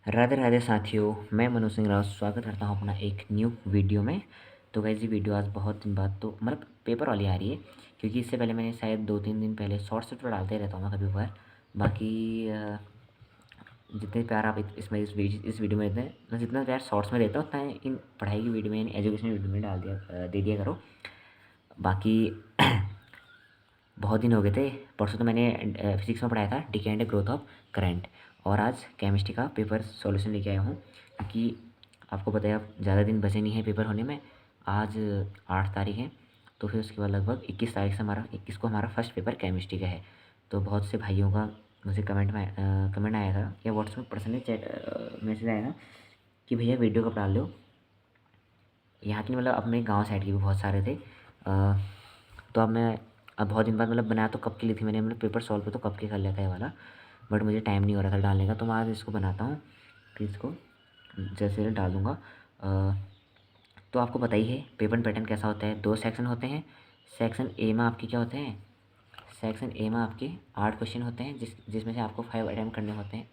राधे राधे साथियों, मैं मनोज सिंह राउत स्वागत करता हूँ अपना एक न्यू वीडियो में। तो गाइस ये वीडियो आज बहुत दिन बाद तो मतलब पेपर वाली आ रही है, क्योंकि इससे पहले मैंने शायद 2-3 दिन पहले शॉर्ट्स तो डालते रहता हूँ मैं कभी कभार। बाकी जितने प्यार आप इसमें इस वीडियो में देते हैं, मैं जितना प्यार शॉर्ट्स में देता हूँ उतना इन पढ़ाई की वीडियो में यानी एजुकेशन वीडियो में दे दिया करो। बाकी बहुत दिन हो गए थे। परसों तो मैंने फिजिक्स में पढ़ाया था decay and growth of current, और आज केमिस्ट्री का पेपर सॉल्यूशन लेके आया हूँ, क्योंकि आपको पता है अब ज़्यादा दिन बचे नहीं हैं पेपर होने में। आज 8 तारीख है, तो फिर उसके बाद लगभग 21 तारीख से हमारा 21 को हमारा फर्स्ट पेपर केमिस्ट्री का है। तो बहुत से भाइयों का मुझे कमेंट आया था या व्हाट्सएप में पर्सनली मैसेज आया था कि भैया वीडियो कब डाल लो। यहाँ की मतलब अपने गाँव साइड के भी बहुत सारे थे। तो अब बहुत दिन बाद मतलब बनाया तो कब के लिए थी मैंने, मतलब पेपर सॉल्व पे तो कब के कर लिया था ये वाला, बट मुझे टाइम नहीं हो रहा था डालने का। तो मैं आज इसको बनाता हूँ, फिर इसको जैसे डाल दूँगा। तो आपको पता ही है पेपर पैटर्न कैसा होता है। 2 सेक्शन होते हैं। सेक्शन ए में आपके क्या होते हैं, सेक्शन ए में आपके 8 क्वेश्चन होते हैं, जिसमें से आपको 5 अटैम्प्ट करने होते हैं।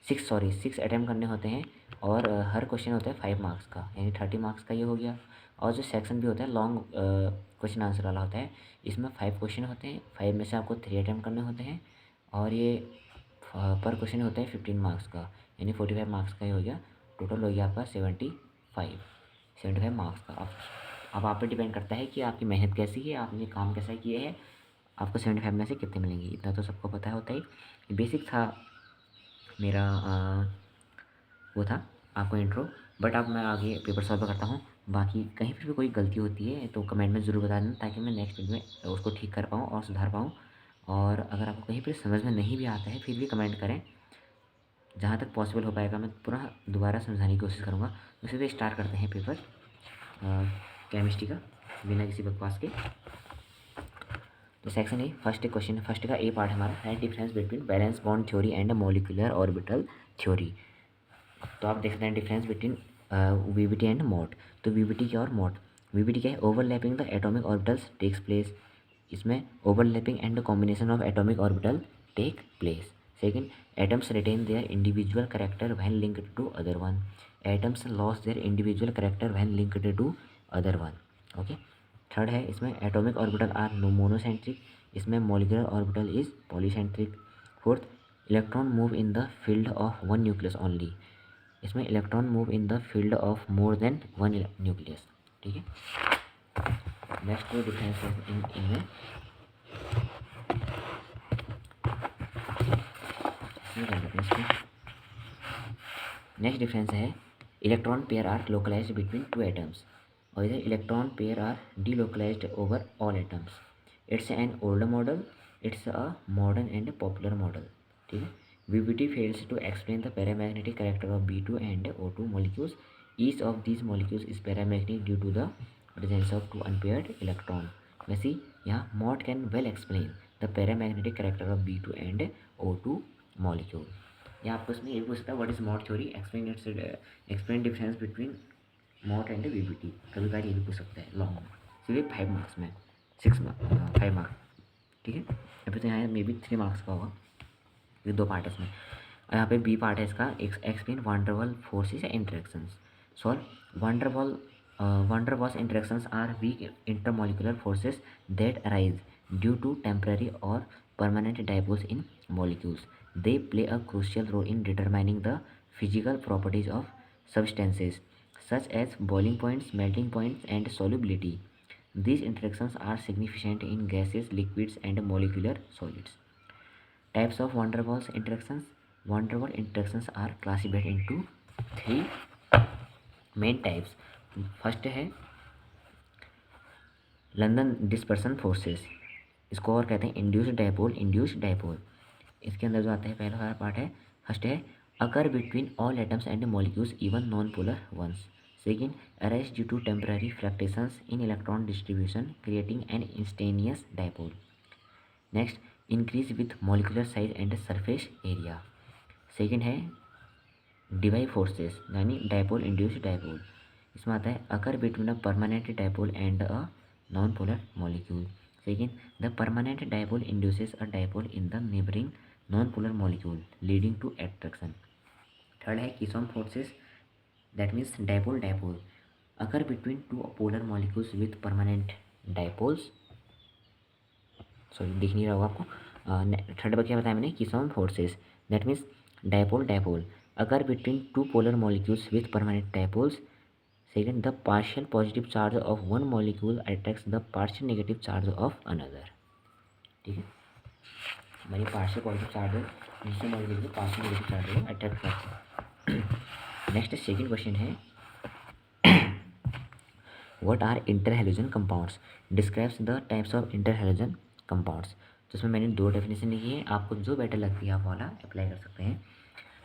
6 अटैम्प्ट करने होते हैं, और हर क्वेश्चन होता है 5 मार्क्स का, यानी 30 मार्क्स का ये हो गया। और जो सेक्शन भी होता है लॉन्ग क्वेश्चन आंसर वाला होता है, इसमें 5 क्वेश्चन होते हैं। 5 में से आपको 3 अटैम्प्ट करने होते हैं, और ये पर क्वेश्चन होता है 15 मार्क्स का, यानी 45 मार्क्स का ये हो गया। टोटल हो गया आपका 75 मार्क्स का। अब आप पे डिपेंड करता है कि आपकी मेहनत कैसी है, आपने काम कैसा किया है, आपको 75 में से कितने मिलेंगे। इतना तो सबको पता होता ही। बेसिक था मेरा वो था आपको इंट्रो। बट अब मैं आगे पेपर सॉल्व करता हूँ। बाकी कहीं पर भी कोई गलती होती है तो कमेंट में ज़रूर बता देना, ताकि मैं नेक्स्ट वीडियो में उसको ठीक कर पाऊँ और सुधार पाऊँ। और अगर आपको कहीं पर समझ में नहीं भी आता है फिर भी कमेंट करें, जहाँ तक पॉसिबल हो पाएगा मैं पुनः दोबारा समझाने की कोशिश करूँगा। तो सीधे स्टार्ट करते हैं पेपर केमिस्ट्री का बिना किसी बकवास के। तो section A first question, first का ए पार्ट हमारा है difference between valence bond theory and molecular orbital theory. तो आप देख सकते हैं difference between VBT and MOT. तो वीबीटी क्या और मॉड। वीबीटी क्या है, overlapping the atomic orbitals takes place. इसमें overlapping and combination of atomic orbital take place. Second, atoms retain their individual character when linked to other one. Atoms lose there individual character when linked to other one. Okay. Third है इसमें atomic orbital are monocentric, इसमें molecular orbital is polycentric. Fourth, electron move in the field of one nucleus only, इसमें electron move in the field of more than one nucleus. ठीक है। Next difference है इनमें next difference है electron pair are localised between 2 atoms, और इधर electron pair are delocalised over all atoms. It's an old model, it's a modern and popular model. ठीक है। VBT fails to explain the paramagnetic character of B2 and O2 molecules. Each of these molecules is paramagnetic due to the presence of two unpaired electron. वैसे यहाँ MOD can well explain the paramagnetic character of B2 and O2 molecule. या आपको इसमें ये पूछ सकता है what is mod theory, explain difference between mod and VBT. कभी कभार ये भी पूछ सकता है लॉन्ग में, सिर्फ 5 मार्क्स में, 5 मार्क्स। ठीक है। अभी तो यहाँ मे बी 3 मार्क्स का होगा, ये 2 पार्ट है इसमें। और यहाँ पे बी पार्ट है इसका, explain van der Waals forces and interactions. Solve van der Waals interactions are weak intermolecular forces that arise due to temporary और permanent dipoles in molecules. They play a crucial role in determining the physical properties of substances, such as boiling points, melting points, and solubility. These interactions are significant in gases, liquids, and molecular solids. Types of van der Waals interactions. Van der Waals interactions are classified into 3 main types. First है London dispersion forces, इसको और कहते हैं induced dipole. इसके अंदर जो आता है पहला वाला पार्ट है, फर्स्ट है occur between all atoms and molecules even non polar ones. Second, arise due to temporary fluctuations in electron distribution creating an instantaneous dipole. Next, increase with molecular size and surface area. Second है Debye forces यानी dipole induced dipole. इसमें आता है occur between a permanent dipole and a non polar molecule. Second, the permanent dipole induces a dipole in the neighbouring non polar molecule leading to attraction. Third है Keesom forces, that means dipole dipole occur between two polar molecules with permanent dipoles, sorry दिख नहीं रहा होगा आपको। Third बार क्या बताया मैंने, Keesom forces that means dipole dipole occur between two polar molecules with permanent dipoles. Second, the partial positive charge of one molecule attracts the partial negative charge of another. ठीक है, हमारी पार्शियल पॉजिटिव चार्ज है दूसरे molecule को partial negative charge को attract करते हैं। Next second question है, what are interhalogen compounds, describes the types of interhalogen compounds. तो इसमें मैंने दो डेफिनेशन लिखी है, आपको जो बेटर लगती है आप वाला अप्लाई कर सकते हैं।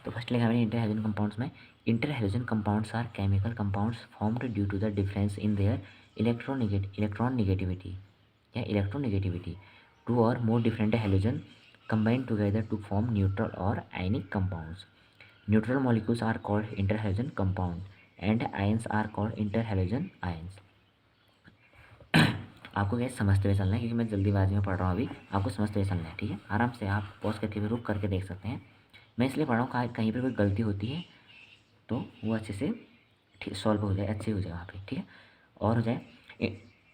तो फर्स्ट लिखा मैंने इंटरहैलोजन कंपाउंड्स में, interhalogen compounds are chemical compounds formed due to the difference in their electron negativity या इलेक्ट्रोनेगेटिविटी टू और more different halogen combined together to form neutral or ionic compounds. Neutral molecules are called interhalogen compound and ions are called interhalogen ions. आपको क्या समझते हुए चलना है, क्योंकि मैं जल्दीबाजी में पढ़ रहा हूँ अभी, आपको समझते हुए चलना है। ठीक है, आराम से आप पॉज करके भी रुक करके देख सकते हैं। मैं इसलिए पढ़ रहा हूँ, कहीं पर कोई गलती होती है तो वो अच्छे से सॉल्व हो जाए, अच्छे हो जाए वहाँ पे। ठीक है, और हो जाए।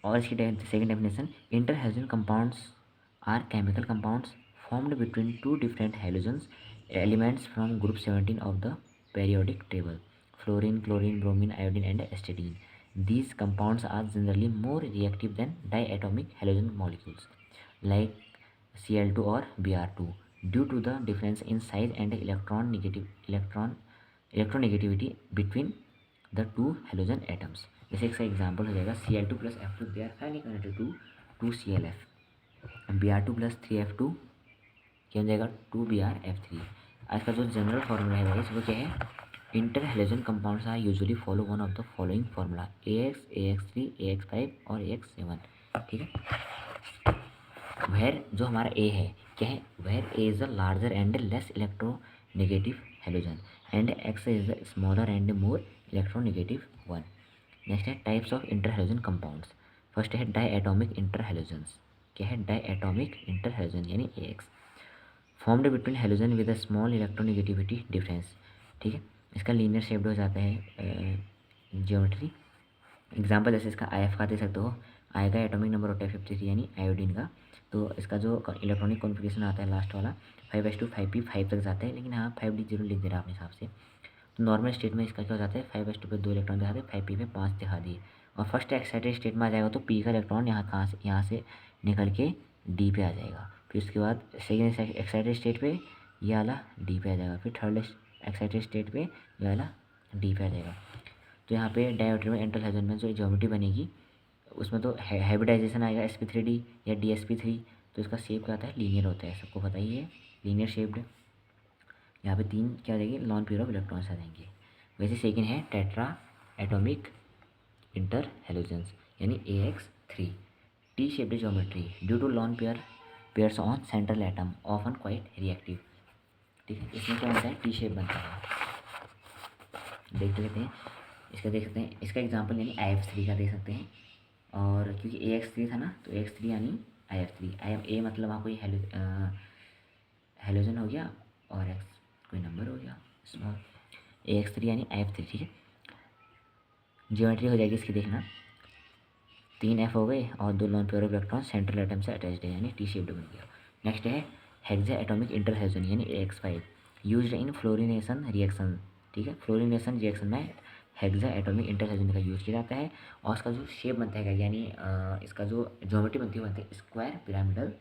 और इसकी second definition, interhalogen compounds are chemical compounds formed between two different halogens elements from group 17 of the periodic table, fluorine, chlorine, bromine, iodine and acetylene. These compounds are generally more reactive than diatomic halogen molecules like Cl2 or Br2 due to the difference in size and electronegativity between the two halogen atoms. जैसे इसका example हो जाएगा Cl2 plus F2, they are finally connected to 2ClF, Br2 plus 3F2 क्या हो जाएगा 2BrF3। आज का जो जनरल फार्मूला है गाइस वो क्या है, inter halogen compounds are usually follow one of the following formula AX, AX3, AX5 और AX7। ठीक है, वेयर जो हमारा A है क्या है, where A is the larger and less electronegative halogen and X is the smaller and more electronegative one. Next है types of inter halogen compounds. First है डाईएटॉमिक इंटर हैलोजन्स, क्या है डाईएटॉमिक इंटर हैलोजन यानी AX, formed between halogen with a small electronegativity difference. ठीक है, इसका linear shaped हो जाता है ज्योमेट्री। एग्जांपल जैसे इसका IF का दे सकते हो, आई का एटॉमिक नंबर होता है 53 यानी आयोडीन का, तो इसका जो इलेक्ट्रॉनिक कॉन्फ़िगरेशन आता है लास्ट वाला 5s2 5p5 तक जाता है, लेकिन हाँ 5d0 लिख दे रहा है अपने हिसाब से। तो नॉर्मल स्टेट में इसका क्या हो जाता है 5s2 पे 2 इलेक्ट्रॉन दिखाते हैं, 5p पे 5 दिखा दिए। और फर्स्ट एक्साइटेड स्टेट में आ जाएगा तो p का इलेक्ट्रॉन यहाँ से निकल के d पे आ जाएगा। फिर उसके बाद सेकेंड एक्साइटेड स्टेट पे ये वाला डी पे आ जाएगा, फिर थर्ड एक्साइटेड स्टेट पे ये वाला डी पे आ जाएगा। तो यहाँ पे डायटोमिक इंटर हैलोजन में जो ज्योमेट्री बनेगी उसमें तो हाइब्रिडाइजेशन आएगा sp3d या dsp3, तो इसका शेप क्या आता है लीनियर होता है, सबको पता ही है लीनियर शेप्ड। यहाँ पे 3 क्या आ जाएगी नॉन प्योर ऑफ इलेक्ट्रॉन्स आ जाएंगे। वैसे सेकेंड है टेट्रा एटोमिक इंटर हैलोजन्स यानी AX3, T shaped geometry due to lone pairs on central atom often quite reactive. ठीक है, इसमें क्या बनता है टी शेप बनता है। देख लेते हैं इसका, देख सकते हैं इसका एग्जांपल यानी IF3 का दे सकते हैं। और क्योंकि AX3 था ना तो AX3 यानी IF3, A मतलब वहाँ कोई हेलोजन हो गया और X कोई नंबर हो गया स्मॉल, AX3 यानी IF3। ठीक है, ज्योमेट्री हो जाएगी इसकी, देखना 3 F हो गए और 2 non pure electron central atom से अटैच्ड है यानी टी शेप्ड बन गया। नेक्स्ट है हेक्सा एटॉमिक इंटर हैलोजन यानी AX5 used in fluorination reaction. ठीक है, फ्लोरिनेशन रिएक्शन में हेक्सा एटॉमिक इंटर हैलोजन का यूज़ किया जाता है और इसका जो शेप बनता है यानी इसका जो ज्योमेट्री बनती है बनता है स्क्वायर पिरामिडल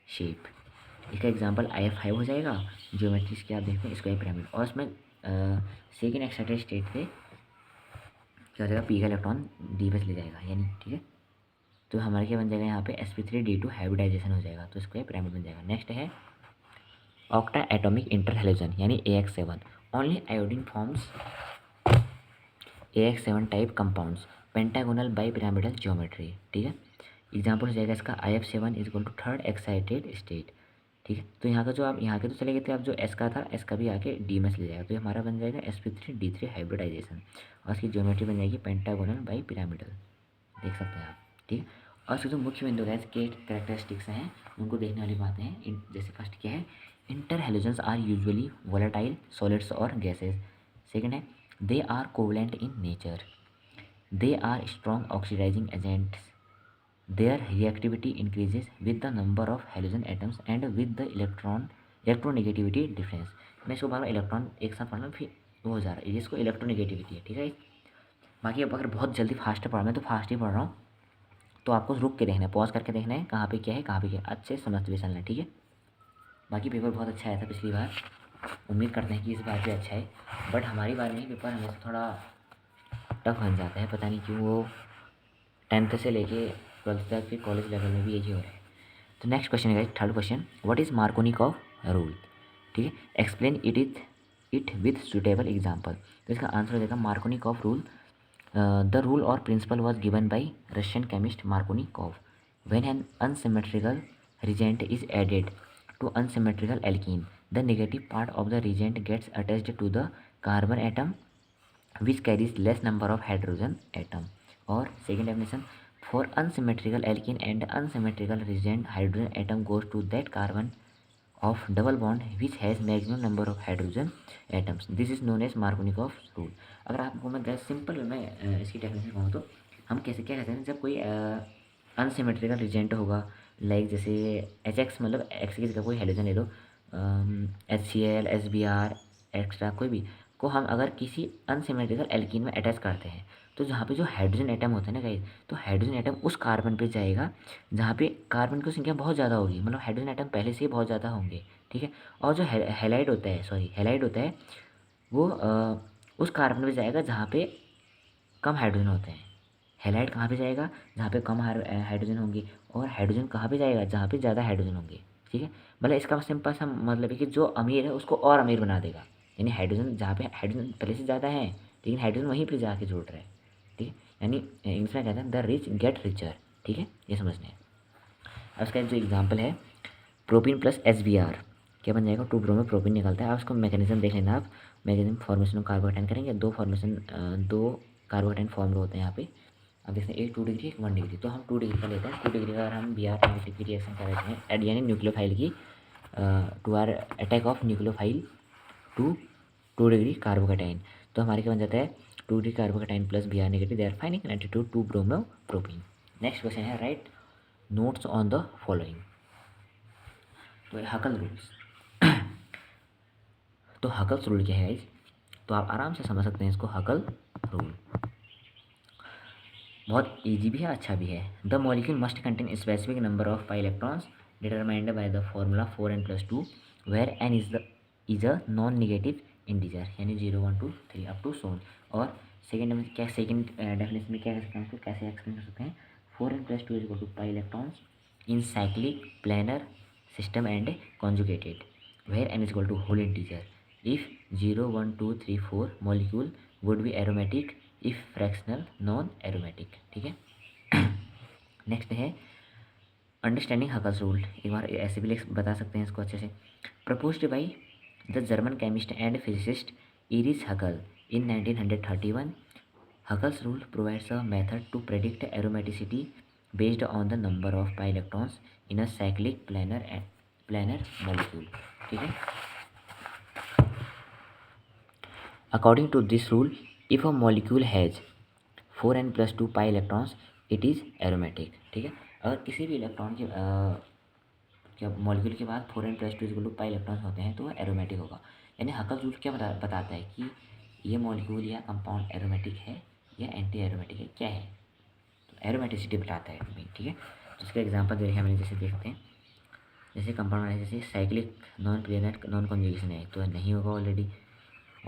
शेप। इसका एग्जांपल IF5 हो जाएगा, ज्योमेट्री इसकी आप देखते हैं स्क्वायर पिरामिड, और इसमें सेकेंड एक्साइटेड स्टेट पे क्या हो जाएगा पी का इलेक्ट्रॉन डी पे चले जाएगा यानी। ठीक है, तो हमारे क्या बन जाएगा यहाँ पे sp3d2 हाइब्रिडाइजेशन हो जाएगा तो स्क्वायर पिरामिड बन जाएगा। नेक्स्ट है ऑक्टा एटॉमिक इंटर हैलोजन यानी AX7, only iodine forms AX7 type compounds pentagonal bi pyramidal geometry. ठीक है, एग्जाम्पल हो जाएगा इसका IF7 is equal to third excited state. ठीक है, तो यहाँ का जो आप यहाँ के तो चले गए थे, अब जो S का था S का भी आके D में चले जाएगा, तो हमारा बन जाएगा sp3d3 हाइब्रिडाइजेशन और इसकी ज्योमेट्री बन जाएगी पेंटागोनल बाई पिरामिडल, देख सकते हैं आप। ठीक है, और इसके जो मुख्य बिंदु गैस के कैरेक्टरिस्टिक्स हैं उनको देखने वाली बातें हैं। जैसे फर्स्ट क्या है, inter halogens are usually volatile solids और गैसेज। सेकेंड है they are covalent in nature, they are strong oxidising agents, their reactivity increases with the number of halogen atoms and with the electronegativity difference। मैं इसको बार electron एक साथ पढ़ना फिर वो हो जा रहा है, इसको इलेक्ट्रोनेगेटिविटी है, ठीक है। बाकी अब अगर बहुत जल्दी फास्ट पढ़ मैं तो फास्ट ही पढ़ रहा हूँ, तो आपको रुक के देखना है, पॉज करके देखना है कहाँ पे क्या है कहाँ पे क्या है, अच्छे समझते हुए चलना है, ठीक है। बाकी पेपर बहुत अच्छा आया था पिछली बार, उम्मीद करते हैं कि इस बार भी अच्छा है, बट हमारी बार में पेपर हमेशा थोड़ा टफ बन जाता है, पता नहीं क्यों। वो 10th से लेके 12th तक के कॉलेज लेवल में भी यही हो रहा है। तो नेक्स्ट क्वेश्चन है third question, what is Markovnikov rule, ठीक है, explain it with suitable example. तो इसका आंसर हो जाएगा मार्कोनिकॉफ रूल। द रूल और principle was given by Russian chemist Markovnikov. When an unsymmetrical reagent is added to unsymmetrical alkene, the negative part of the reagent gets attached to the carbon atom which carries less number of hydrogen atom। और second definition, for unsymmetrical alkene and unsymmetrical reagent, hydrogen atom goes to that carbon of double bond which has maximum number of hydrogen atoms। this is known as Markovnikov rule। अगर आपको मैं simple में इसकी definition कहूँ तो हम कैसे क्या कहते हैं, जब कोई अनसिमेट्रिकल रिजेंट होगा, लाइक जैसे एच एक्स, मतलब एक्स की जगह कोई हेलोजन ले लो, HCl, SBr एक्स्ट्रा कोई भी को हम अगर किसी अनसिमेट्रिकल एल्कीन में अटैच करते हैं, तो जहाँ पे जो हाइड्रोजन एटम होता है ना गाइस, तो हाइड्रोजन एटम उस कार्बन पे जाएगा जहाँ पे कार्बन की संख्या बहुत ज़्यादा होगी, मतलब हाइड्रोजन एटम पहले से ही बहुत ज़्यादा होंगे, ठीक है। और जो हेलाइड होता है, हेलाइड होता है वो उस कार्बन पे जाएगा जहाँ पे कम हाइड्रोजन होते हैं। हेलाइड कहाँ पे जाएगा, जहाँ पे कम हाइड्रोजन होंगे, और हाइड्रोजन कहाँ पे जाएगा, जहाँ पे ज़्यादा हाइड्रोजन होंगे, ठीक है। मतलब इसका सिंपल सा मतलब है कि जो अमीर है उसको और अमीर बना देगा, यानी हाइड्रोजन जहाँ पे हाइड्रोजन पहले से ज़्यादा है लेकिन हाइड्रोजन वहीं पर जाके जुड़ रहा है, ठीक है। यानी इंग्लिश में कहते हैं द रिच गेट रिचर, ठीक है, ये समझना है। अब इसका जो एग्जाम्पल है प्रोपीन प्लस SBr, क्या बन जाएगा, 2 ब्रोमो प्रोपीन निकलता है। आप उसको मैकेनिज्म देख लेना, आप मैकेनिज्म फॉर्मेशन ऑफ कार्बोकेटाइन करेंगे, दो कार्बोकेटाइन फॉर्म होते हैं यहाँ पे। अब देखते हैं एक 2 डिग्री एक 1 डिग्री, तो हम 2 डिग्री का लेते हैं। 2 डिग्री का अगर हम Br नेगेटिव की रिएक्शन कर रहे हैं यानी न्यूक्लियोफाइल की to are attack of nucleophile to 2 degree carbocation, तो हमारे क्या बन जाता है 2 degree carbocation plus Br negative, they are finding 92 bromo propene. Next question है write notes on the following. तो हकल रूल्स तो हकल्स रूल क्या है गाइस, तो आप आराम से समझ सकते हैं इसको। हकल रूल बहुत इजी भी है, अच्छा भी है। The molecule must contain specific number of pi electrons determined by the formula 4n+2 where n is a non negative integer, यानी 0 1 2 3 अप टू सोन। और सेकेंड में क्या, सेकेंड डेफिनेशन में क्या कर सकते हैं, उसको कैसे एक्सप्लेन कर सकते हैं, 4n+2 is equal to pi electrons in cyclic planar system and conjugated where n is equal to whole integer if 0 1 2 3 4 molecule would be aromatic if fractional non aromatic, ठीक है। नेक्स्ट है अंडरस्टैंडिंग हकल्स रूल, एक बार ऐसे भी बता सकते हैं इसको अच्छे से। Proposed by the German chemist and physicist Erich Hückel in 1931, Hückel's rule provides a method to predict aromaticity based on the number of pi electrons in a cyclic planar molecule, ठीक है। According to this rule, if a molecule has 4n+2 pi electrons, it is aromatic, ठीक है। अगर किसी भी electron के क्या molecule के बाद 4n+2 पाई इलेक्ट्रॉन्स होते हैं तो वह एरोमेटिक होगा। यानी हकल रूल क्या बताता है कि ये मॉलिक्यूल या कंपाउंड एरोमेटिक है या एंटी एरोमेटिक है, क्या है, एरोमेटिसिटी बताता है मेन, ठीक है। तो इसका एग्जांपल दे रखे मैंने, जैसे देखते हैं, जैसे कंपाउंड है, जैसे cyclic non planar non conjugation है तो नहीं होगा ऑलरेडी,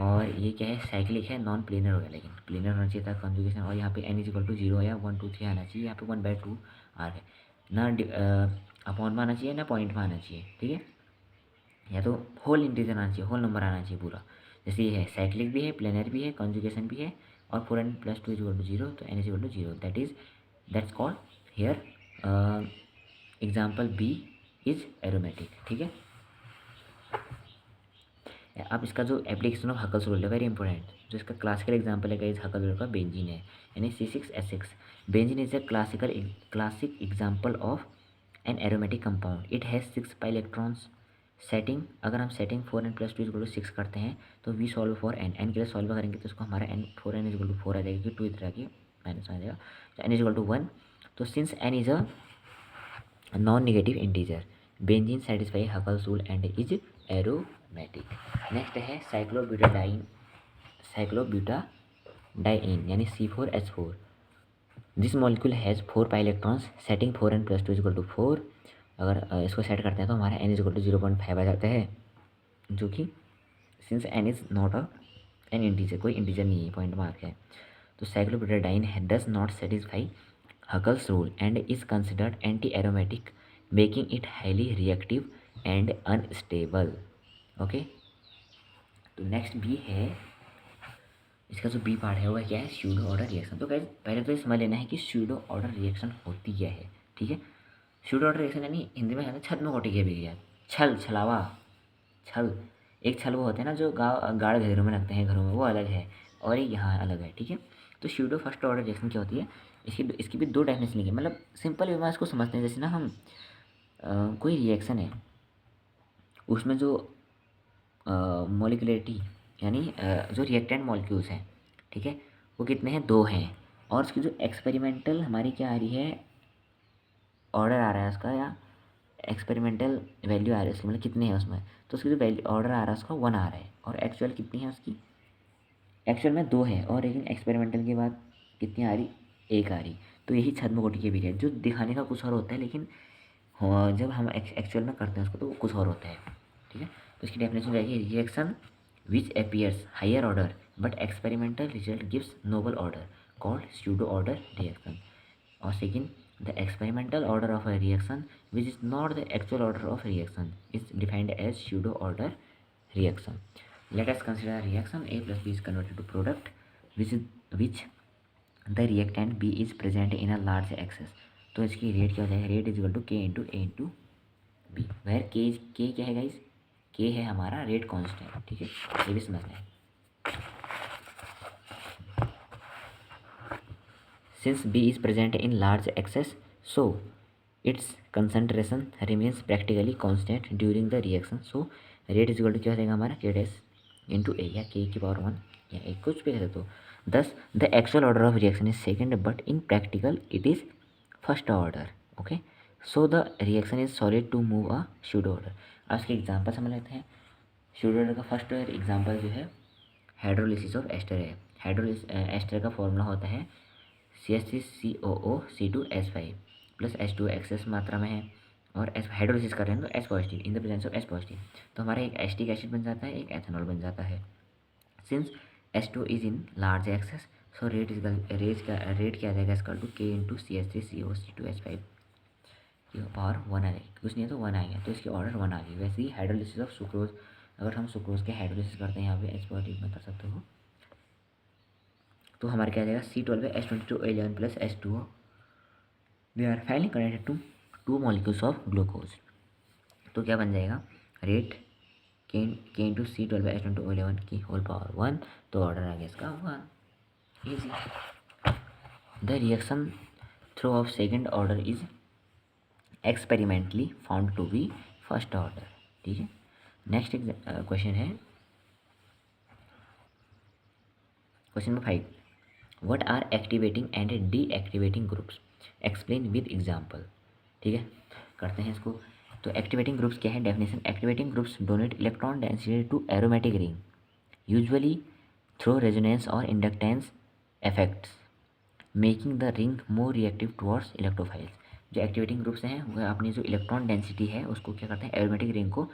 और ये क्या है साइक्लिक है नॉन प्लेनर हो गया, लेकिन प्लेनर होना चाहिए था कॉन्जुगेशन, और यहाँ पे n इज इक्वल टू 0 या 1 2 3 आना चाहिए, यहाँ पे 1/2 आ रहा है ना, अपॉन में आना चाहिए ना पॉइंट में आना चाहिए, ठीक है, या तो होल इंटीजर आना चाहिए, होल नंबर आना चाहिए पूरा। जैसे ये है साइक्लिक भी है, प्लेनर भी है, कॉन्जुगेशन भी है, और 4n+2 इज इक्वल टू 0, तो n is equal to 0, that's called here example B is aromatic, ठीक है। अब इसका जो एप्लीकेशन ऑफ हकल्स रूल है वेरी इंपॉर्टेंट, जो इसका क्लासिकल एग्जांपल है गाइस हकल रूल का बेंजीन है, यानी C6H6। Benzene is a classic example of an aromatic compound, it has 6 pi electrons, setting, अगर हम सेटिंग 4n+2 = 6 करते हैं तो वी सॉल्व फॉर एन के लिए सॉल्व करेंगे तो उसको हमारा एन 4n = 4 आ जाएगा, क्योंकि 2 इधर आके माइनस आ जाएगा, तो n = 1। तो since n is a non negative integer, benzene satisfy Huckel's rule and is aromatic. Next है साइक्लोब्यूटाडाइन यानी C4H4। This molecule has 4 pi electrons, setting 4n+2 = 4। अगर इसको सेट करते हैं तो हमारा n = 0.5 आ जाता है, जो कि since n is not an integer, कोई इंटीजर नहीं है, पॉइंट मार्क है। तो cyclobutadiene does not satisfy Huckel's rule and is considered anti aromatic, making it highly reactive and unstable. Okay, तो नेक्स्ट बी है, इसका जो बी पार्ट है वो क्या है, स्यूडो ऑर्डर रिएक्शन। तो गाइस पहले तो ये समझ लेना है कि स्यूडो ऑर्डर रिएक्शन होती क्या है, ठीक है। स्यूडो ऑर्डर रिएक्शन यानी हिंदी में है ना छद्म की अभिक्रिया, छल छलावा छल। एक छल वो होते हैं ना जो गाढ़ घेरों में लगते हैं घरों में, वो अलग है, और एक यहाँ अलग है, ठीक है। तो स्यूडो फर्स्ट ऑर्डर रिएक्शन क्या होती है, इसकी भी 2 डेफिनेशन लिखी, मतलब सिंपल वे में इसको समझते हैं। जैसे ना हम कोई रिएक्शन है, उसमें जो मॉलिक्यूलरिटी यानी जो रिएक्टेंट मॉलिक्यूल्स हैं, ठीक है, वो कितने हैं, 2 हैं। और उसकी जो एक्सपेरिमेंटल हमारी क्या आ रही है, ऑर्डर आ रहा है उसका, या एक्सपेरिमेंटल वैल्यू आ रही है उसकी, मतलब कितने हैं उसमें, तो उसकी जो वैल्यू ऑर्डर आ रहा है उसका 1 आ रहा है, और एक्चुअल कितनी है उसकी, एक्चुअल में 2 है, और लेकिन एक्सपेरिमेंटल के बाद कितनी आ रही, 1 आ रही। तो यही छद्मकोटि की विधि है, जो दिखाने का कुछ और होता है, लेकिन जब हम एक्चुअल में करते हैं उसको तो वो कुछ और होता है, ठीक है। तो इसकी डेफिनेशन रहेगी, reaction which appears higher order but experimental result gives noble order called pseudo order reaction. और second, the experimental order of a reaction which is not the actual order of reaction is defined as pseudo order reaction. Let us consider a reaction A plus B is converted to product which the reactant B is present in a large excess. तो इसकी rate क्या हो जाएगा, rate is equal to K into A into B, where K क्या है guys, K है हमारा rate constant, ठीक है, ये भी समझना है। Since B is present in large excess, so its concentration remains practically constant during the reaction. So rate is equal to क्या हो जाएगा हमारा, K डैश इंटू A या K⁻1 या एक कुछ भी कह सकते हो। Thus the actual order of reaction is second, but in practical it is first order. Okay, so the reaction is solid to move a pseudo order. अब इसके एग्जाम्पल समझ लेते हैं। pseudo order का फर्स्ट एग्जाम्पल जो है hydrolysis of ester है। Hydrolysis ester का फॉर्मूला होता है CH3COO(C2H5) प्लस H2 एक्सेस मात्रा में है, और एस हाइड्रोलिसिस कर रहे हैं तो H positive in the presence of H positive, तो हमारा एक एसिटिक एसिड बन जाता है, एक एथेनॉल बन जाता है। Since H2 is in large access, so rate क्या आ जाएगा इसका टू K इंटू CH3COO(C2H5) की पावर 1 आ जाएगी, कुछ नहीं है तो 1 आ गया, तो इसकी ऑर्डर 1 आ गई। वैसे ही हाइड्रोलिसिस ऑफ सुक्रोज, अगर हम सुक्रोज के हाइड्रोलिसिस करते हैं यहाँ पे H पॉजिटिव में कर सकते हो, तो हमारे क्या आ जाएगा, C12H22O11 plus H2O, they are finally connected to 2 molecules of glucose. तो क्या बन जाएगा, रेट K इंटू C12H22O11 की होल पावर 1, तो ऑर्डर आ गया इसका 1, easy. The reaction through of second order is experimentally found to be first order, ठीक है। नेक्स्ट क्वेश्चन है question number 5, what are activating and deactivating groups, explain with example, ठीक है, करते हैं इसको। तो एक्टिवेटिंग ग्रुप्स क्या है, definition, activating groups donate electron density to aromatic ring usually through resonance और inductance effects, making the ring more reactive towards electrophiles. जो एक्टिवेटिंग ग्रुप्स हैं वह अपनी जो इलेक्ट्रॉन डेंसिटी है उसको क्या करते हैं, एरोमेटिक रिंग को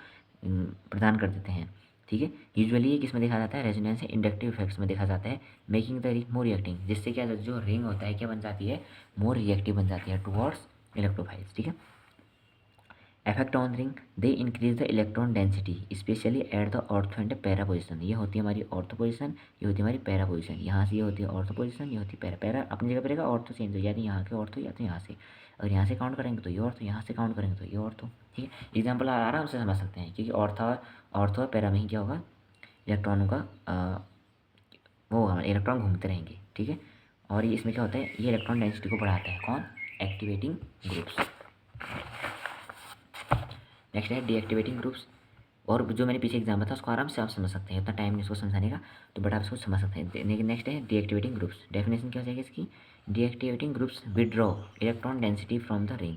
प्रदान कर देते हैं, ठीक है। यूजुअली ये किस में देखा जाता है, रेजोनेंस इंडक्टिव इफेक्ट्स में देखा जाता है, making the ring more reactive, जिससे क्या जो रिंग होता है क्या बन जाती है, मोर रिएक्टिव बन जाती है टुवर्ड्स इलेक्ट्रोफाइल्स, ठीक है। Effect on ring, they increase the electron density specially at the ortho and para position. ये होती है हमारी ऑर्थो पोजिशन, ये होती है हमारी पैरा पोजिशन। यहाँ से ये होती है ऑर्थो पोजिशन, ये होती है पैरा। पैरा अपनी जगह पर रहेगा, ऑर्थो चेंज हो, यानी यहाँ के ऑर्थो या तो यहाँ से, अगर यहाँ से काउंट करेंगे तो ये ऑर्थो, यहाँ से काउंट करेंगे तो ये ऑर्थो, ठीक है। एग्जाम्पल आराम से समझ सकते हैं, क्योंकि ऑर्थो और पैरा में ही क्या होगा, इलेक्ट्रॉनों का वो इलेक्ट्रॉन घूमते रहेंगे, ठीक है। और ये इसमें क्या होता है, ये इलेक्ट्रॉन डेंसिटी को बढ़ाता है, कौन, एक्टिवेटिंग ग्रुप्स। नेक्स्ट है डीएक्टिवेटिंग ग्रुप्स, और जो मैंने पीछे एग्जाम्पल था उसको आराम से आप समझ सकते हैं, इतना टाइम नहीं इसको समझाने का, तो बट आप इसको समझ सकते हैं। नेक्स्ट है डीएक्टिवेटिंग ग्रुप्स। डेफिनेशन क्या हो जाएगी इसकी? Deactivating groups withdraw electron density from the ring,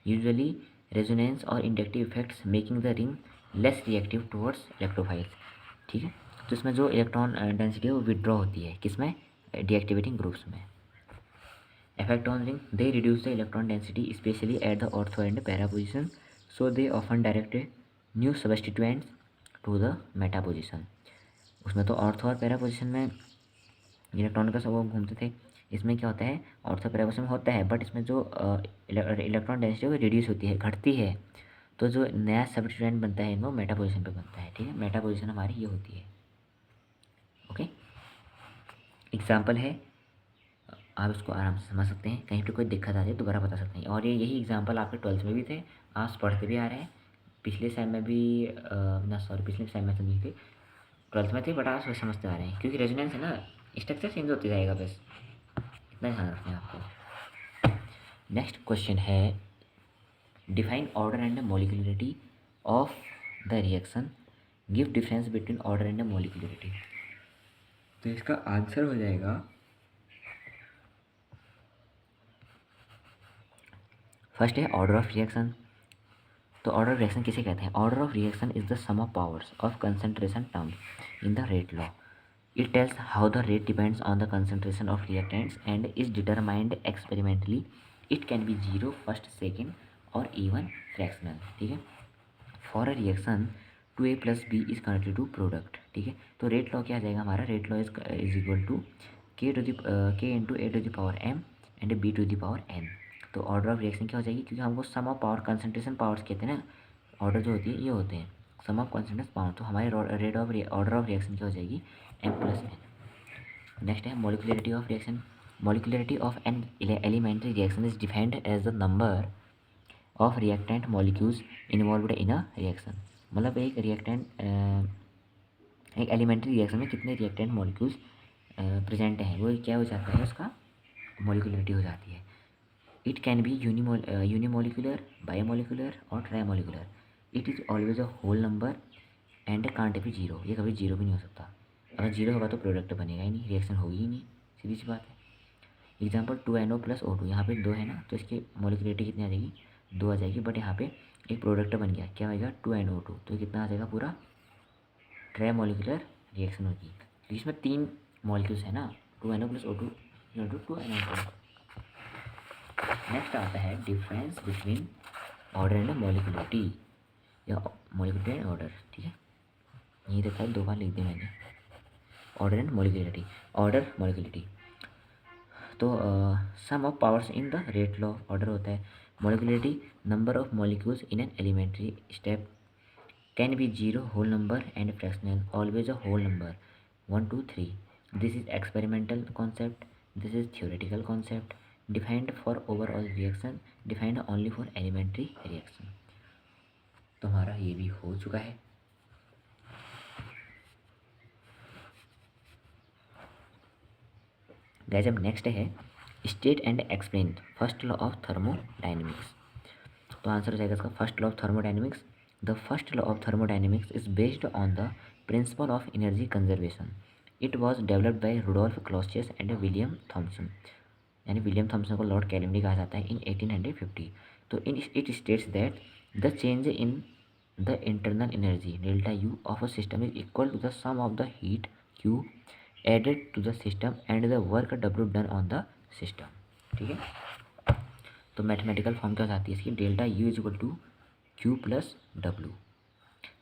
usually resonance और inductive effects making the ring less reactive towards electrophiles. ठीक है, तो इसमें जो इलेक्ट्रॉन डेंसिटी है वो विड्रॉ होती है किसमें? डीएक्टिवेटिंग ग्रुप्स में। Effect on ring, they reduce the electron density especially at the ortho and para position, so they often direct new substituents to the meta position। उसमें तो ऑर्थो और para position में electron का सब वो घूमते थे, इसमें क्या होता है? ऑर्थो पैरा पोजिशन में होता है बट इसमें जो इलेक्ट्रॉन डेंसिटी वो रिड्यूस होती है, घटती है, तो जो नया सब्स्टिट्यूएंट बनता है वो मेटा पोजिशन पे बनता है। ठीक है, मेटा पोजिशन हमारी ये होती है। ओके, एग्जाम्पल है, आप इसको आराम से समझ सकते हैं, कहीं पे कोई दिक्कत आती है दोबारा बता सकते हैं। और ये यही एग्जांपल आपके 12th में भी थे, आप पढ़ते भी आ रहे हैं, पिछले सेम में भी पिछले सेम में तो नहीं थे, 12th में थे बट आप समझते आ रहे हैं, क्योंकि रेजोनेंस है ना, स्ट्रक्चर चेंज होते जाएगा, बस इतना ध्यान रखना है आपको। नेक्स्ट क्वेश्चन है, define order and molecularity of the reaction, give difference between order and molecularity. तो इसका आंसर हो जाएगा, फर्स्ट है ऑर्डर ऑफ रिएक्शन। तो ऑर्डर ऑफ रिएक्शन किसे कहते हैं? Order of reaction is the sum of powers of concentration terms in the rate law. It tells how the rate depends on the concentration of reactants and is determined experimentally. It can be zero, first, second और even fractional. ठीक है, for a reaction 2a plus B is connected to product. ठीक है, तो rate law क्या आ जाएगा हमारा? Rate law is equal to K into A to the power M and B to the power N. तो ऑर्डर ऑफ रिएक्शन क्या हो जाएगी? क्योंकि हमको sum of power concentration powers कहते हैं ना, ऑर्डर जो होती है ये होते हैं सम ऑफ कंसंट्रेशन पावर, तो हमारे rate of order of reaction क्या हो जाएगी? M plus N. नेक्स्ट है molecularity of reaction. Molecularity of an elementary reaction is defined as the number of reactant molecules involved in a reaction. मतलब एक एक elementary reaction में कितने reactant molecules present हैं, वो क्या हो जाता है? उसका मॉलिक्यूलरिटी हो जाती है। It can be unimolecular, bimolecular और trimolecular. It is always a whole number and can't be zero. ये कभी जीरो भी नहीं हो सकता, अगर जीरो होगा तो प्रोडक्ट बनेगा ही नहीं, रिएक्शन होगी ही नहीं, सीधी सी बात है। एग्जाम्पल 2NO प्लस O2, यहाँ पे 2 है ना, तो इसकी मॉलिक्यूलरिटी कितनी आ जाएगी? 2 आ जाएगी, बट यहाँ पे एक प्रोडक्ट बन गया, क्या होगा? 2NO2, तो कितना आ जाएगा? पूरा ट्राईमोलिकुलर रिएक्शन होगी, क्योंकि इसमें 3 मॉलिक्यूल्स है ना, 2NO plus O2 2NO2। Next आता है difference between order and molecularity या मॉलिक्यूलरिटी एंड ऑर्डर। ठीक है, यही देखा है, 2 बार लिख दिया मैंने, order and molecularity. Order molecularity, तो sum of powers in the rate law order होता है। Molecularity, number of molecules in an elementary step, can be zero, whole number and fractional, always a whole number, 1 2 3। This is experimental concept, this is theoretical concept, defined for overall reaction, defined only for elementary reaction. तो हमारा ये भी हो चुका है। Guys अब next है state and explain first law of thermodynamics. तो आंसर हो जाएगा इसका first law of thermodynamics. The first law of thermodynamics is based on the principle of energy conservation. It was developed by Rudolf Clausius and William Thomson, यानी William Thomson को Lord कैलेंडरी कहा जाता है, इन 1850। तो in it states that the change in the internal energy delta U of a system is equal to the sum of the heat Q added to the system and the work W done on the system. ठीक है, तो mathematical form क्या हो जाती है इसकी? Delta U is equal to Q plus W,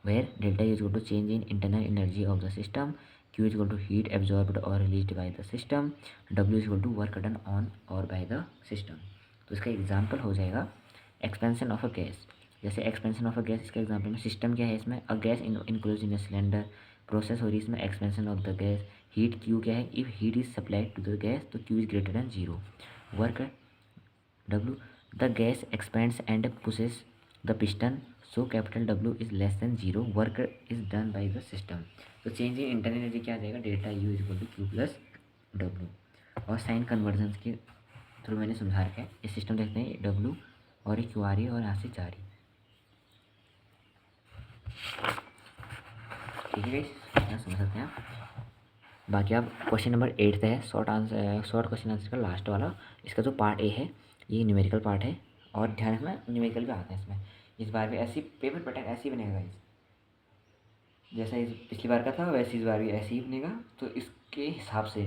where delta U is equal to change in internal energy of the system, Q is equal to heat absorbed और released by the system, W is equal to work done on और by the system. तो इसका example हो जाएगा expansion of a gas. जैसे expansion of a gas, इसका example में system क्या है? इसमें a gas enclose in a cylinder, process हो रही है इसमें expansion of the gas. Heat Q क्या है? If heat is supplied to the gas तो Q is greater than zero. Work W, the gas expands and pushes the piston, so capital W is less than zero, work is done by the system. तो change in internal energy क्या आ जाएगा? Delta U is equal to Q plus W. और sign conversion के through मैंने समझा रखा है। इस सिस्टम देखते हैं डब्ल्यू और एक क्यू आ रही है और यहाँ से जा रही है। ठीक है गाइस, इतना समझ सकते हैं आप। बाकी आप क्वेश्चन नंबर 8 है, शॉर्ट क्वेश्चन आंसर का लास्ट वाला। इसका जो पार्ट ए है ये न्यूमेरिकल पार्ट है, और ध्यान रखना न्यूमेरिकल भी आता है इसमें। इस बार भी ऐसी पेपर पैटर्न ऐसे ही बनेगा गाइस, जैसा इस पिछली बार का था वैसे इस बार भी ऐसे ही बनेगा। तो इसके हिसाब से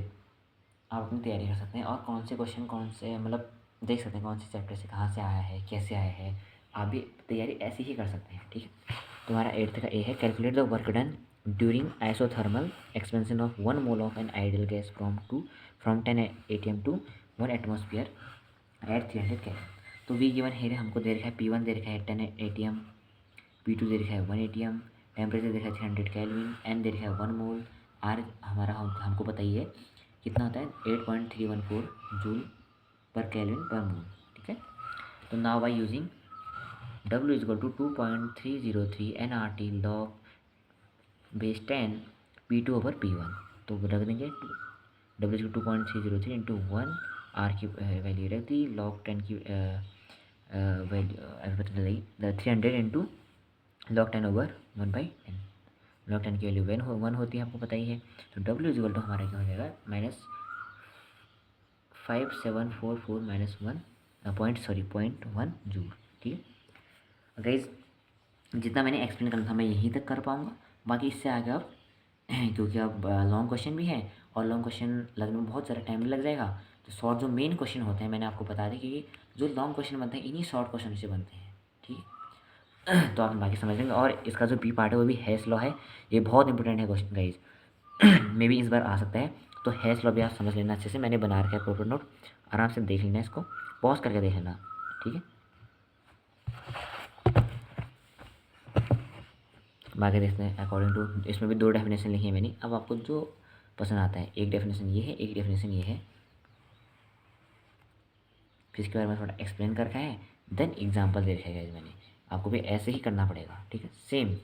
आप अपनी तैयारी कर सकते हैं, और कौन से क्वेश्चन कौन से मतलब देख सकते हैं कौन से चैप्टर से कहाँ से आया है, कैसे आया है। आप भी तैयारी ऐसी ही कर सकते हैं, ठीक है। तुम्हारा 8th का ए है, calculate the work done during isothermal expansion of 1 mole of an ideal gas from 10 atm to 1 atmosphere at 300 kelvin. तो वी गिवन है, हमको दे रखा है P1 दे रखा है 10 atm, P2 दे रखा है 1 atm, टेम्परेचर दे रखा है 300 केल्विन, एन दे रखा है 1 मोल, आर हमारा हमको बताइए कितना होता है 8.314 जूल पर केल्विन पर मोल, ठीक है। तो now by using W is equal to 2.303 nRT log base 10 P2 over P1। तो रख देंगे W इज 2.303 इंटू 1, आर की वैल्यू रख दी, log 10 की वैल्यू पता चल गई 300 इंटू log 10 ओवर 1/10। log 10 की वैल्यू 1 होती है, आपको पता ही है। तो W इज इक्वल टू हमारा क्या हो जाएगा -5744 -1 जूल, ठीक है। गाइस जितना मैंने एक्सप्लेन करना था मैं यहीं तक कर पाऊँगा, बाकी इससे आगे आप क्योंकि अब लॉन्ग क्वेश्चन भी है और लॉन्ग क्वेश्चन लगने में बहुत ज़्यादा टाइम लग जाएगा। तो शॉर्ट जो मेन क्वेश्चन होते हैं मैंने आपको बता दी, क्योंकि जो लॉन्ग क्वेश्चन बनते हैं इन्हीं शॉर्ट क्वेश्चन से बनते हैं, ठीक है। तो आप बाकी समझ लेंगे। और इसका जो बी पार्ट है वो भी हैश लॉ है, ये बहुत इंपॉर्टेंट है क्वेश्चन गाइस। मे भी इस बार आ सकता है, तो हैश लॉ भी आप समझ लेना अच्छे से। मैंने बना रखा है प्रॉपर नोट, आराम से देख लेना, इसको पॉज करके देख लेना, ठीक है। बाकी देखते हैं अकॉर्डिंग टू, इसमें भी 2 डेफिनेशन लिखी है मैंने। अब आपको जो पसंद आता है, एक डेफिनेशन ये है, एक डेफिनेशन ये है, फिर इसके बारे में थोड़ा एक्सप्लेन करके है, देन एग्जाम्पल दे रखा है मैंने। आपको भी ऐसे ही करना पड़ेगा, ठीक है, सेम।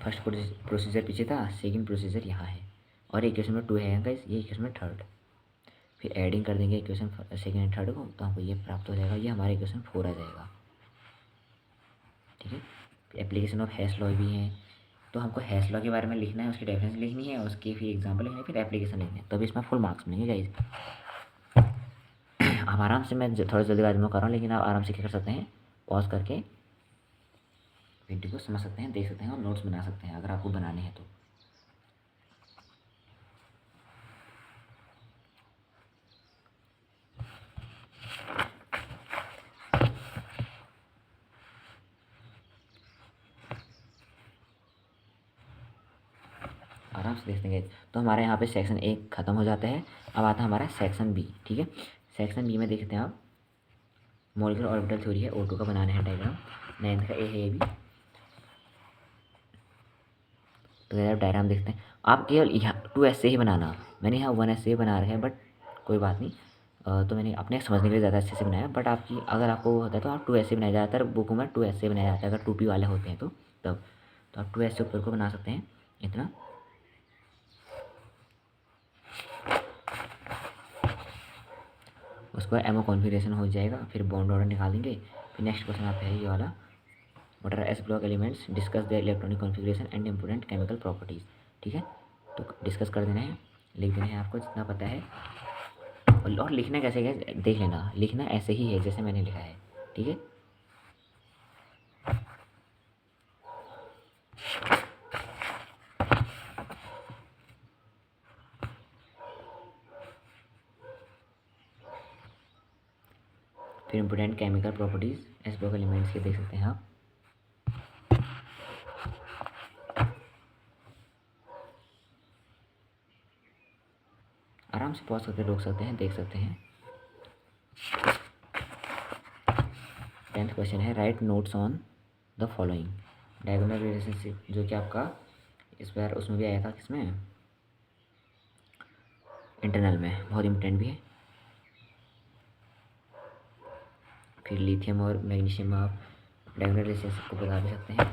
फर्स्ट प्रोसीजर पीछे था, सेकंड प्रोसीजर यहाँ है, और इक्वेशन में 2 है गाइस, ये इक्वेशन में 3rd। फिर एडिंग कर देंगे इक्वेशन सेकंड एंड थर्ड को, तो हमको ये प्राप्त हो जाएगा, ये हमारा इक्वेशन 4 आ जाएगा, ठीक है। एप्लीकेशन ऑफ हैश लॉ भी है, तो हमको हैश लॉ के बारे में लिखना है, उसकी डेफिनेशन लिखनी है, उसकी फिर एग्जाम्पल लिखना है, फिर एप्लीकेशन लिखना है, तभी इसमें फुल मार्क्स मिलेंगे गाइज। आप आराम से, मैं थोड़ा जल्दीबाजी में कर रहा हूँ, लेकिन आप आराम से क्या कर सकते हैं, पॉज करके वीडियो को समझ सकते हैं, देख सकते हैं और नोट्स बना सकते हैं अगर आपको बनाने हैं तो। आराम से देखते हैं। तो हमारे यहाँ पे सेक्शन 1 खत्म हो जाता है, अब आता है हमारा सेक्शन बी, ठीक है। सेक्शन बी में देखते हैं आप, मॉलिक्यूलर ऑर्बिटल थ्योरी है, O2 का बनाना है डायग्राम, 9th का ए है ये भी। तो आप डायग्राम देखते हैं, आप केवल यहाँ 2S से ही बनाना, मैंने यहाँ 1S से बना रखा है, बट कोई बात नहीं। तो मैंने अपने समझने के लिए ज़्यादा अच्छे से बनाया, बट आपकी अगर आपको होता है तो आप 2S से बनाया, ज़्यादातर बुकों में 2S से बनाया जाता है, अगर 2P वाले होते हैं तो तब। तो आप 2S से ऊपर को बना सकते हैं इतना। उसके बाद एमओ कॉन्फ़िगरेशन हो जाएगा, फिर बॉन्ड ऑर्डर निकालेंगे। फिर नेक्स्ट क्वेश्चन आता है ये वाला, what R S block elements, discuss the electronic configuration and important chemical properties, ठीक है। तो डिस्कस कर देना है, लिख देना है आपको जितना पता है। और लिखना कैसे है देख लेना, लिखना ऐसे ही है जैसे मैंने लिखा है, ठीक है। फिर important chemical properties S block elements के देख सकते हैं आप। आराम से पॉज करके रोक सकते हैं, देख सकते हैं। 10th क्वेश्चन है, write notes on the following diagonal relationship, जो कि आपका इस बार उसमें भी आया था, किसमें, इंटरनल में, बहुत इंपॉर्टेंट भी है। फिर लिथियम और मैग्नीशियम आप डायगोनल रिलेशनशिप को बता भी सकते हैं।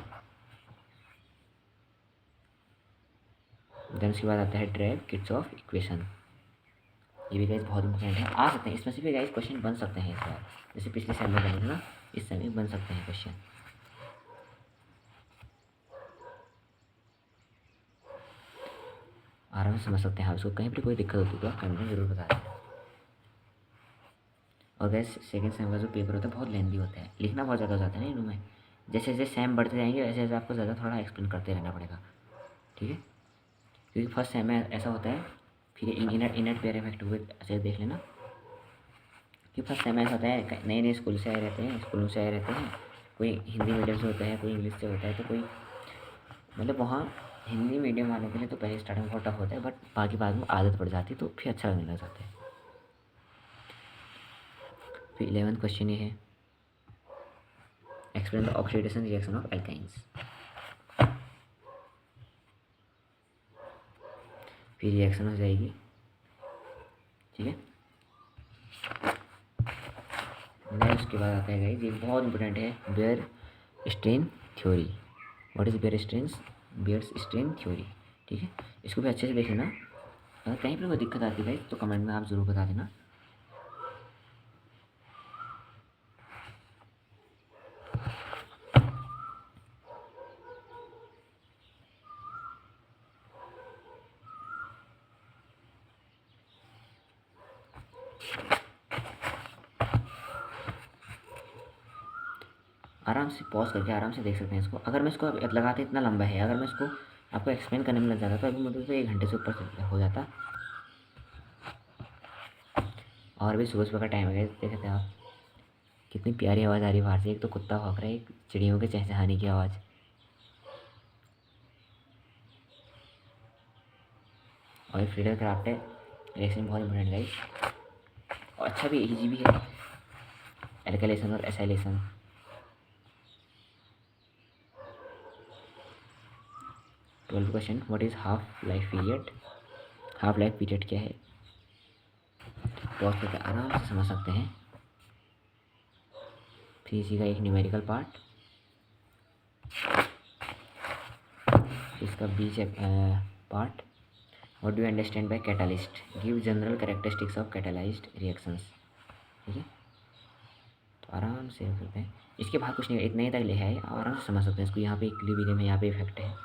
देन उसके बाद आता है ड्राइव किर्चॉफ इक्वेशन, ये भी गाइस बहुत इंपॉर्टेंट है, आ सकते हैं इसमें से भी गाइस क्वेश्चन बन सकते हैं इस बार, जैसे पिछले सेम में बने थे ना, इस समय बन सकते हैं क्वेश्चन। आराम से समझ सकते हैं आप इसको। कहीं पर कोई दिक्कत होती है तो आप कमेंट में ज़रूर बता दें। और गैस सेकंड सेम का जो पेपर होता है बहुत लेंदी होता है, लिखना बहुत ज़्यादा हो जाता है ना इनमें। जैसे जैसे सेम बढ़ते जाएंगे वैसे वैसे आपको ज़्यादा थोड़ा एक्सप्लेन करते रहना पड़ेगा, ठीक है। क्योंकि फर्स्ट सेम में ऐसा होता है, फिर इनट पेयर इफेक्ट हुए अच्छे देख लेना कि फर्स्ट सेम में ऐसा होता है, नए नए स्कूल से आए रहते हैं, स्कूलों से आए रहते हैं, कोई हिंदी मीडियम से होता है, कोई इंग्लिश से होता है, तो कोई मतलब वहाँ हिंदी मीडियम वालों के लिए तो पहले स्टार्टिंग में बहुत टफ होता है, बट बाकी बाद में आदत पड़ जाती है तो फिर अच्छा लगने लग जाता है। फिर 11th क्वेश्चन ये है, explain the oxidation reaction of alkynes. फिर रिएक्शन हो जाएगी, ठीक है। नेक्स्ट उसके बाद आता है गाइस, ये बहुत इंपॉर्टेंट है, Baeyer strain theory. What is Baeyer strain theory, ठीक है। इसको भी अच्छे से देख लेना। अगर कहीं पर कोई दिक्कत आती है तो कमेंट में आप ज़रूर बता देना। आराम से पॉज करके आराम से देख सकते हैं इसको। अगर मैं इसको लगाते इतना लंबा है, अगर मैं इसको आपको एक्सप्लेन करने में लग जाता तो अभी मतलब तो 1 घंटे से ऊपर हो जाता। और भी सुबह सुबह का टाइम है, देख सकते हैं आप कितनी प्यारी आवाज़ आ रही है बाहर से। एक तो कुत्ता भौंक रहा है, एक चिड़ियों के चहचहाने की आवाज़। और फ्रीडल क्राफ्ट है, रिएक्शन बहुत इंपॉर्टेंट गाइस, और अच्छा भी इजी भी है, एल्काइलेशन और acylation. Twelfth question, what is half life period. Half life period क्या है, पॉज करके आराम से समझ सकते हैं। फिर इसी का एक न्यूमेरिकल पार्ट, इसका बीच part, what do you understand by catalyst, give general characteristics of catalysed reactions, ठीक है। तो आराम से करते हैं, इसके बाद कुछ नहीं, इतना ही तक लिखा है, आराम से समझ सकते हैं इसको। यहाँ पे इक्विलिब्रियम है, यहाँ पे इफेक्ट है।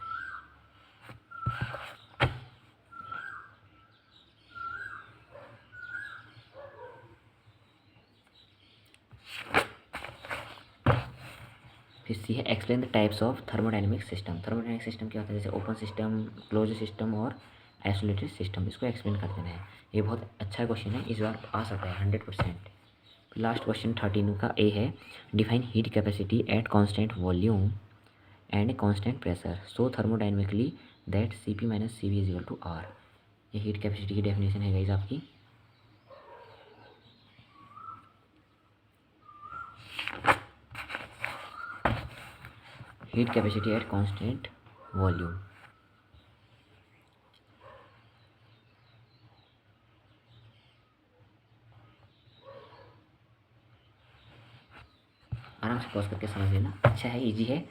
फिर सी है, explain the types of thermodynamic system. Thermodynamic system क्या होता है, जैसे ओपन सिस्टम, क्लोज सिस्टम और आइसोलेटेड सिस्टम, इसको एक्सप्लेन कर देना है। ये बहुत अच्छा क्वेश्चन है, इस बार आ सकता है 100%। लास्ट क्वेश्चन 13 का ए है, define heat capacity at constant volume and constant pressure, so thermodynamically that C P minus C V is equal to R. ये हीट कैपेसिटी की डेफिनेशन है गाइस आपकी। Heat capacity at constant volume, आराम से pause करके समझ लेना, अच्छा है, इजी है।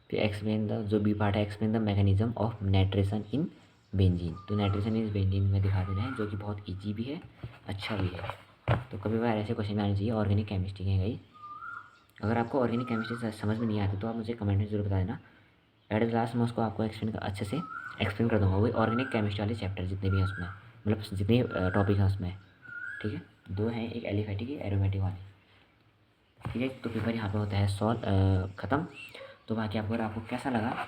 फिर एक्सप्लेन द, जो बी पार्ट है, explain the mechanism of nitration in benzene. तो नाइट्रेशन इज बेंजीन में दिखा देना है, जो कि बहुत इजी भी है, अच्छा भी है। तो कभी बार ऐसे क्वेश्चन में आने चाहिए। ऑर्गेनिक केमिस्ट्री है गई, अगर आपको ऑर्गेनिक केमिस्ट्री समझ में नहीं आती तो आप मुझे कमेंट में जरूर बता देना। एट क्लास में उसको आपको एक्सप्लेन अच्छे से एक्सप्लेन कर दूँगा, वही ऑर्गेनिक केमिस्ट्री वाले चैप्टर जितने भी हैं उसमें, मतलब जितने टॉपिक हैं उसमें, ठीक है। 2 हैं, एक एलिफेटिक एक एरोमेटिक वाली, ठीक है। तो पेपर यहाँ पे होता है सॉल्व ख़त्म। तो बाकी आपको, अगर आपको कैसा लगा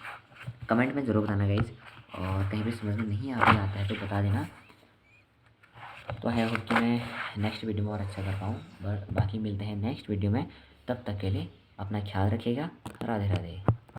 कमेंट में ज़रूर बताना गाइज, और कहीं भी समझ में नहीं आता है तो बता देना। तो है होप कि मैं नेक्स्ट वीडियो में और अच्छा कर पाऊँ। बाकी मिलते हैं नेक्स्ट वीडियो में, तब तक के लिए अपना ख्याल रखिएगा। राधे राधे।